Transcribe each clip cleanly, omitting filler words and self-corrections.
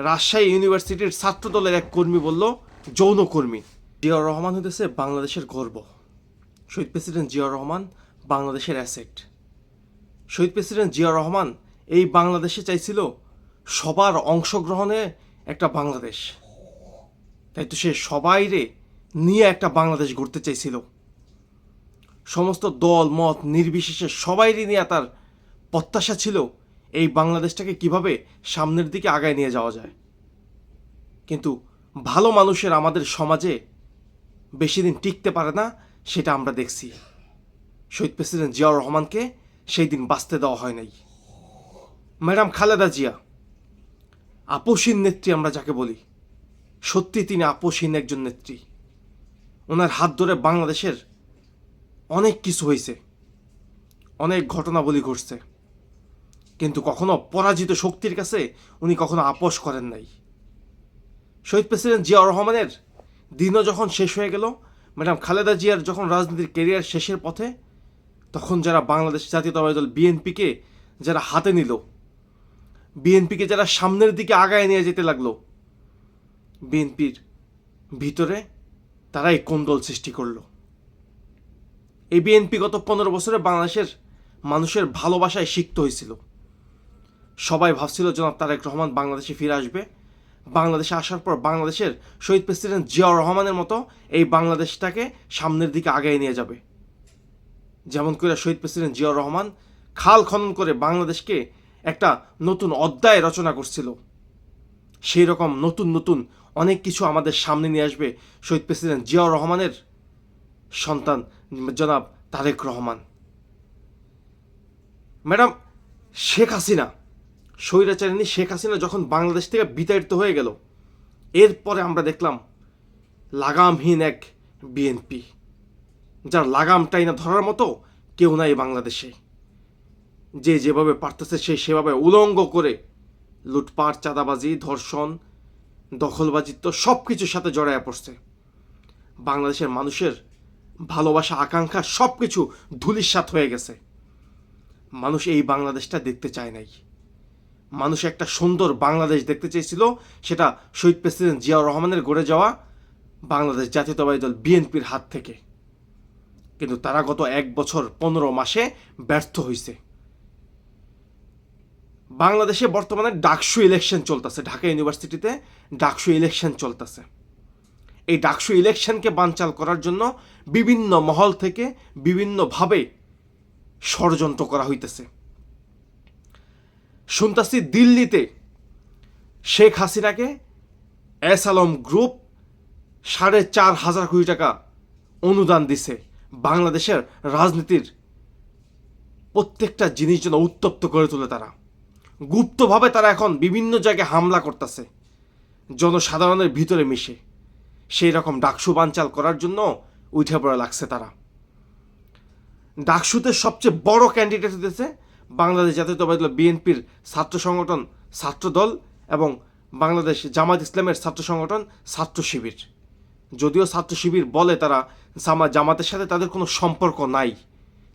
রাজশাহী ইউনিভার্সিটির ছাত্রদলের এক কর্মী বলল যৌনকর্মী। জিয়াউর রহমান হইতেছে বাংলাদেশের গর্ব। শহীদ প্রেসিডেন্ট জিয়াউর রহমান বাংলাদেশের অ্যাসেট। শহীদ প্রেসিডেন্ট জিয়াউর রহমান এই বাংলাদেশে চাইছিল সবার অংশগ্রহণে একটা বাংলাদেশ। তাই তো সে সবাইরে নিয়ে একটা বাংলাদেশ গড়তে চাইছিল। সমস্ত দল মত নির্বিশেষে সবাইরে নিয়ে তার প্রত্যাশা ছিল এই বাংলাদেশটাকে কিভাবে সামনের দিকে আগায় নিয়ে যাওয়া যায়। কিন্তু ভালো মানুষের আমাদের সমাজে বেশি দিন টিকতে পারে না, সেটা আমরা দেখছি। শহীদ প্রেসিডেন্ট জিয়াউর রহমানকে সেই দিন বাঁচতে দেওয়া হয় নাই। ম্যাডাম খালেদা জিয়া, আপসীন নেত্রী আমরা যাকে বলি, সত্যি তিনি আপসীন একজন নেত্রী। ওনার হাত ধরে বাংলাদেশের অনেক কিছু হয়েছে, অনেক ঘটনাবলী ঘটছে, কিন্তু কখনো পরাজিত শক্তির কাছে উনি কখনো আপোষ করেন নাই। শহীদ প্রেসিডেন্ট জিয়াউর রহমানের দিনও যখন শেষ হয়ে গেল, ম্যাডাম খালেদা জিয়ার যখন রাজনীতির কেরিয়ার শেষের পথে, তখন যারা বাংলাদেশ জাতীয়তাবাদী দল বিএনপিকে যারা হাতে নিল, বিএনপিকে যারা সামনের দিকে আগায় নিয়ে যেতে লাগলো, বিএনপির ভিতরে তারাই কোন্দল সৃষ্টি করলো। এই বিএনপি গত 15 বছরে বাংলাদেশের মানুষের ভালোবাসায় সিক্ত হয়েছিল। সবাই ভাবছিল জনাব তারেক রহমান বাংলাদেশে ফিরে আসবে। বাংলাদেশে আসার পর বাংলাদেশের শহীদ প্রেসিডেন্ট জিয়াউর রহমানের মতো এই বাংলাদেশটাকে সামনের দিকে আগায় নিয়ে যাবে। যেমন করে শহীদ প্রেসিডেন্ট জিয়াউর রহমান খাল খনন করে বাংলাদেশকে একটা নতুন অধ্যায় রচনা করছিল, সেই রকম নতুন নতুন অনেক কিছু আমাদের সামনে নিয়ে আসবে শহীদ প্রেসিডেন্ট জিয়াউর রহমানের সন্তান জনাব তারেক রহমান। ম্যাডাম শেখ হাসিনা, স্বৈরাচারিণী শেখ হাসিনা যখন বাংলাদেশ থেকে বিতাড়িত হয়ে গেল, এরপরে আমরা দেখলাম লাগামহীন এক বিএনপি, যার লাগামটাই না ধরার মতো কেউ নাই বাংলাদেশে। যে যেভাবে পারতেছে সে সেভাবে উলঙ্গ করে লুটপাট, চাঁদাবাজি, ধর্ষণ, দখলবাজি তো সব কিছুর সাথে জড়াইয়া পড়ছে। বাংলাদেশের মানুষের ভালোবাসা, আকাঙ্ক্ষা সব কিছু ধূলিসাৎ হয়ে গেছে। মানুষ এই বাংলাদেশটা দেখতে চায় নাই। মানুষ একটা সুন্দর বাংলাদেশ দেখতে চেয়েছিল, সেটা শহীদ প্রেসিডেন্ট জিয়াউর রহমানের গড়ে যাওয়া বাংলাদেশ জাতীয়তাবাদী দল বিএনপির হাত থেকে। কিন্তু তারা গত 1 বছর 15 মাসে ব্যর্থ হয়েছে। বাংলাদেশে বর্তমানে ডাকসু ইলেকশন চলতেছে, ঢাকা ইউনিভার্সিটিতে ডাকসু ইলেকশন চলতেছে। এই ডাকসু ইলেকশনকে বানচাল করার জন্য বিভিন্ন মহল থেকে বিভিন্নভাবে ষড়যন্ত্র করা হইতেছে। শুনতাছি দিল্লিতে শেখ হাসিনাকে এস আলম গ্রুপ 4,500 কোটি টাকা অনুদান দিছে বাংলাদেশের রাজনীতির প্রত্যেকটা জিনিস যেন উত্তপ্ত করে তোলে। তারা গুপ্তভাবে তারা এখন বিভিন্ন জায়গায় হামলা করতেছে জনসাধারণের ভিতরে মিশে। সেই রকম ডাকসু বানচাল করার জন্য উঠে পড়া লাগছে তারা। ডাকসুতে সবচেয়ে বড় ক্যান্ডিডেট হতেছে বাংলাদেশ জাতীয়তাবাদী দল বিএনপির ছাত্র সংগঠন ছাত্রদল এবং বাংলাদেশ জামাত ইসলামের ছাত্র সংগঠন ছাত্র শিবির। যদিও ছাত্র শিবির বলে তারা জামাতের সাথে তাদের কোনো সম্পর্ক নাই,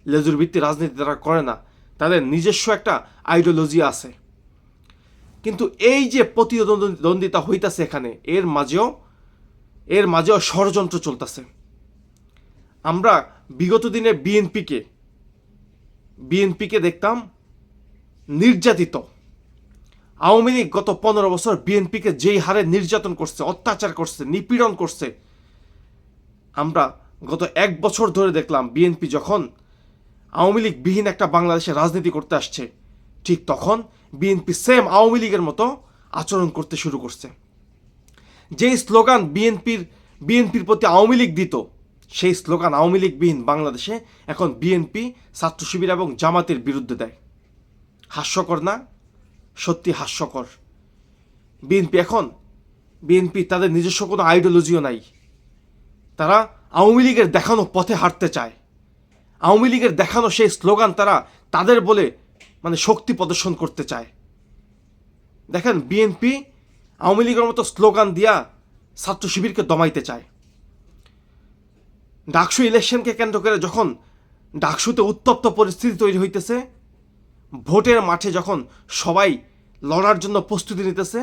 লেজুর ভিত্তি রাজনীতি তারা করে না, তাদের নিজস্ব একটা আইডিওলজি আছে। কিন্তু এই যে প্রতিদ্বন্দ্বিতা হইতাছে এখানে, এর মাঝেও ষড়যন্ত্র চলতেছে। আমরা বিগত দিনে বিএনপিকে দেখতাম নির্যাতিত। আওয়ামী লীগ গত 15 বছর বিএনপিকে যেই হারে নির্যাতন করছে, অত্যাচার করছে, নিপীড়ন করছে, আমরা গত 1 বছর ধরে দেখলাম বিএনপি যখন আওয়ামী লীগ বিহীন একটা বাংলাদেশে রাজনীতি করতে আসছে, ঠিক তখন বিএনপি সেম আওয়ামী লীগের মতো আচরণ করতে শুরু করছে। যেই স্লোগান বিএনপির প্রতি আওয়ামী লীগ দিত, সেই স্লোগান আওয়ামী লীগবিহীন বাংলাদেশে এখন বিএনপি ছাত্র শিবির এবং জামাতের বিরুদ্ধে দেয়। হাস্যকর না? সত্যি হাস্যকর। বিএনপি তাদের নিজস্ব কোনো আইডিওলজিও নাই। তারা আওয়ামী লীগের দেখানো পথে হাঁটতে চায়। আওয়ামী লীগের দেখানো সেই স্লোগান তারা তাদের বলে শক্তি প্রদর্শন করতে চায়। দেখেন, বিএনপি আওয়ামী লীগের মতো স্লোগান দিয়া ছাত্র শিবিরকে দমাইতে চায়। ডাকসু ইলেকশনকে কেন্দ্র করে যখন ডাকসুতে উত্তপ্ত পরিস্থিতি তৈরি হইতেছে, ভোটের মাঠে যখন সবাই লড়ার জন্য প্রস্তুতি নিতেছে,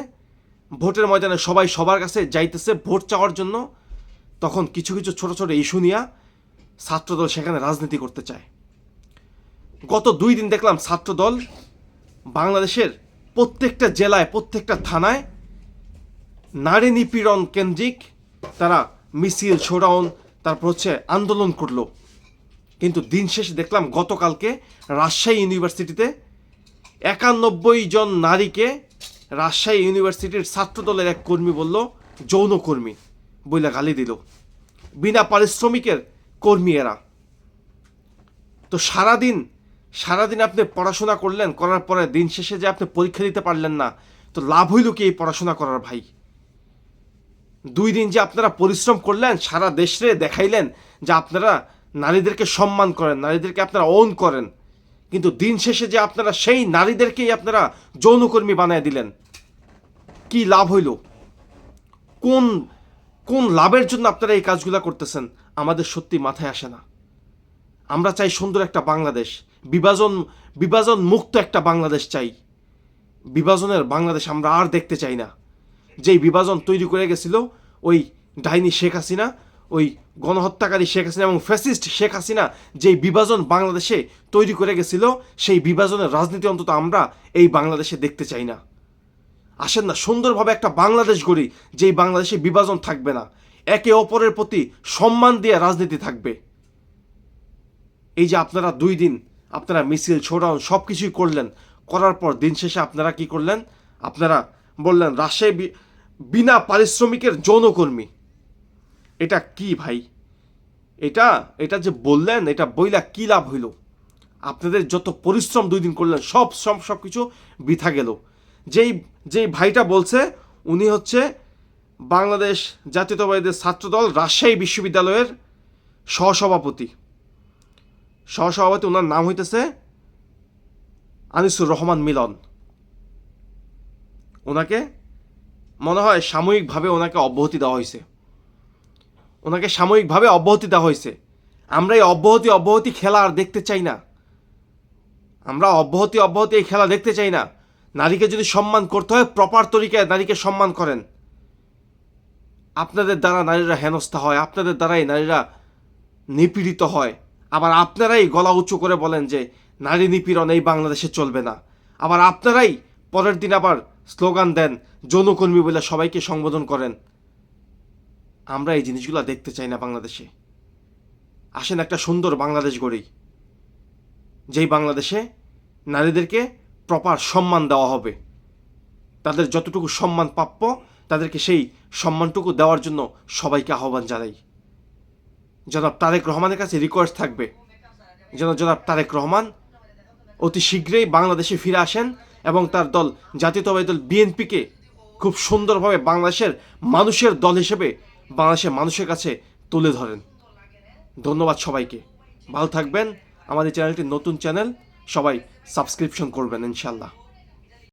ভোটের ময়দানে সবাই সবার কাছে যাইতেছে ভোট চাওয়ার জন্য, তখন কিছু কিছু ছোট ছোট ইস্যু নিয়ে ছাত্রদল সেখানে রাজনীতি করতে চায়। গত 2 দিন দেখলাম ছাত্রদল বাংলাদেশের প্রত্যেকটা জেলায়, প্রত্যেকটা থানায় নারী নিপীড়ন কেন্দ্রিক তারা মিছিল, শোডাউন, তারপর হচ্ছে আন্দোলন করলো। কিন্তু দিন শেষে দেখলাম গতকালকে রাজশাহী ইউনিভার্সিটিতে 91 জন নারীকে রাজশাহী ইউনিভার্সিটির ছাত্রদলের এক কর্মী বলল যৌনকর্মী বইলা গালি দিল। বিনা পারিশ্রমিকের কর্মী এরা। তো সারাদিন আপনি পড়াশোনা করলেন, করার পরে দিন শেষে যে আপনি পরীক্ষা দিতে পারলেন না, তো লাভ হইল কি এই পড়াশোনা করার ভাই? 2 দিন যে আপনারা পরিশ্রম করলেন, সারা দেশে দেখাইলেন যে আপনারা নারীদেরকে সম্মান করেন, নারীদেরকে আপনারা ওন করেন, কিন্তু দিন শেষে যে আপনারা সেই নারীদেরকেই আপনারা যৌনকর্মী বানায় দিলেন, কি লাভ হইল? কোন কোন লাভের জন্য আপনারা এই কাজগুলো করতেছেন আমাদের সত্যি মাথায় আসে না। আমরা চাই সুন্দর একটা বাংলাদেশ, বিভাজন মুক্ত একটা বাংলাদেশ চাই। বিভাজনের বাংলাদেশ আমরা আর দেখতে চাই না। যেই বিভাজন তৈরি করে গেছিল ওই ডাইনি শেখ হাসিনা, ওই গণহত্যাকারী শেখ হাসিনা এবং ফ্যাসিস্ট শেখ হাসিনা, যেই বিভাজন বাংলাদেশে তৈরি করে গেছিল, সেই বিভাজনের রাজনীতি অন্তত আমরা এই বাংলাদেশে দেখতে চাই না। আসেন না সুন্দরভাবে একটা বাংলাদেশ গড়ি, যেই বাংলাদেশে বিভাজন থাকবে না, একে অপরের প্রতি সম্মান দিয়ে রাজনীতি থাকবে। এই যে আপনারা 2 দিন আপনারা মিছিল, শোডাউন সব কিছুই করলেন, করার পর দিন শেষে আপনারা কি করলেন? আপনারা বললেন রাজশাহী বিনা পারিশ্রমিকের যৌনকর্মী। এটা কি ভাই? এটা যে বললেন, এটা বইলা কি লাভ হইল? আপনাদের যত পরিশ্রম 2 দিন করলেন সব কিছু বৃথা গেল। যেই ভাইটা বলছে উনি হচ্ছে বাংলাদেশ জাতীয়তাবাদী ছাত্রদল রাজশাহী বিশ্ববিদ্যালয়ের সহসভাপতি। ওনার নাম হইতেছে আনিসুর রহমান মিলন। ওনাকে মনে হয় সাময়িকভাবে ওনাকে অব্যাহতি দেওয়া হয়েছে। আমরা এই অব্যাহতি খেলা আর দেখতে চাই না। আমরা অব্যাহতি এই খেলা দেখতে চাই না। নারীকে যদি সম্মান করতে হয়, প্রপার তরিকায় নারীকে সম্মান করেন। আপনাদের দ্বারা নারীরা হেনস্থা হয়, আপনাদের দ্বারাই নারীরা নিপীড়িত হয়, আবার আপনারাই গলা উঁচু করে বলেন যে নারী নিপীড়ন এই বাংলাদেশে চলবে না। আবার আপনারাই পরের দিন আবার স্লোগান দেন যৌনকর্মী বলে সবাইকে সম্বোধন করেন। আমরা এই জিনিসগুলো দেখতে চাই না বাংলাদেশে। আসেন একটা সুন্দর বাংলাদেশ গড়ি, যেই বাংলাদেশে নারীদেরকে প্রপার সম্মান দেওয়া হবে। তাদের যতটুকু সম্মান প্রাপ্য, তাদেরকে সেই সম্মানটুকু দেওয়ার জন্য সবাইকে আহ্বান জানাই। জনাব তারেক রহমানের কাছে রিকোয়েস্ট থাকবে যেন জনাব তারেক রহমান অতি শীঘ্রই বাংলাদেশে ফিরে আসেন এবং তার দল জাতীয়তাবাদী দল বিএনপিকে খুব সুন্দরভাবে বাংলাদেশের মানুষের দল হিসেবে বাংলাদেশের মানুষের কাছে তুলে ধরেন। ধন্যবাদ সবাইকে, ভালো থাকবেন। আমাদের চ্যানেলটি নতুন চ্যানেল, সবাই সাবস্ক্রিপশন করবেন ইনশাল্লাহ।